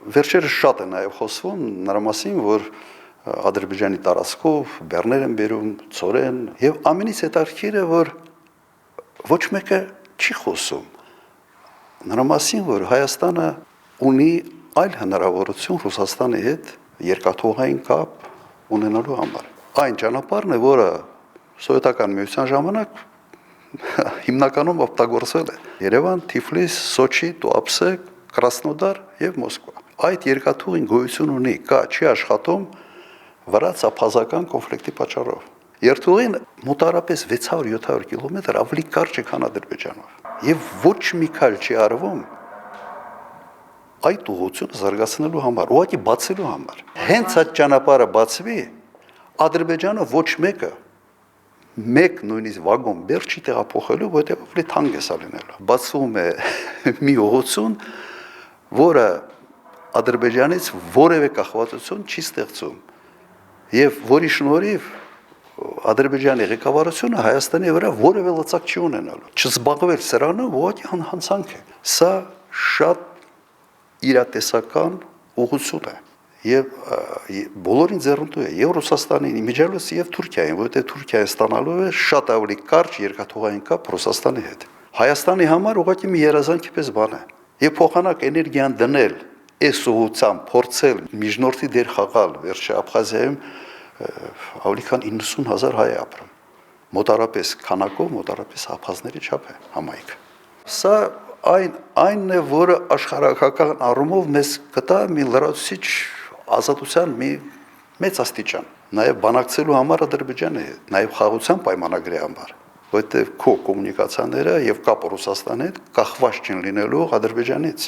Վերջերս շատ է նաև խոսվում նրա մասին, որ Ադրբեջանի տարածքով բեռներ են բերում, ծորեն, եւ ամենից հետաքրքիրը, որ ոչ մեկը չի խոսում նրա մասին, որ Հայաստանը ունի այլ հնարավորություն Ռուսաստանի հետ երկաթուղային կապ ունենալու համար։ Այն ճանապարհն է, որը սովետական միության ժամանակ հիմնականում օգտագործվել է։ Երևան, Թիֆլիս, Սոչի, Туапсе, Կրասնոդար եւ Մոսկվա։ Այդ երկաթուղին գոյություն ունի, կա, չի աշխատում վրաց-ափազական կոնֆլիկտի պատճառով։ Երթուղին մոտարապես 600-700 կիլոմետր ավելի կարճ է, քան Ադրբեջանով։ Եվ ոչ մի քայլ չի արվում այդ ուղղությունը զարգացնելու համար, ուղղակի բացելու համար։ Հենց այդ ճանապարհը բացվի, Ադրբեջանը ոչ մեկը մեկ նույնիսկ վագոն բեր չի տեղափոխելու, որտեղ ավելի թանկ է սա լինելու։ Բացվում է մի ուղղություն, որը Ադրբեջանից որևէ կախվածություն չի ստեղծում, եւ որի շնորհիվ Ադրբեջանի ղեկավարությունը Հայաստանի վրա որևէ լծակ չի ունենալու։ Չզբաղվել սրանով ուղղակի հանցանք է։ Սա շատ իրատեսական ուղղություն է եւ բոլորին ձեռնտու է եւ Ռուսաստանին իմիջիալոց եւ Թուրքիային, որովհետեւ Թուրքիան ստանալու է շատ ավելի կարճ երկաթուղային կապ Ռուսաստանի հետ։ Հայաստանի համար ուղղակի մի երազանքի պես բան է։ Եվ փոխանակ էներգիան դնել, այս ուղղությամբ փորձել միջնորդի դեր խաղալ, վերջը Աբխազիայում ավելի քան 90,000 հայ է ապրում։ Մոտարապես քանակով, մոտարապես աբխազների չափ է համայնքը։ Սա այնն է, որը աշխարհական առումով մեզ կտա մի լրացուցիչ ազատության մի մեծ աստիճան, նաև բանակցելու համար Ադրբեջանի հետ, նաև խաղաղության պայմանագրի համար, որտեղ քո կոմունիկացիաները եւ կապը Ռուսաստանի հետ կախված չեն լինելու Ադրբեջանից։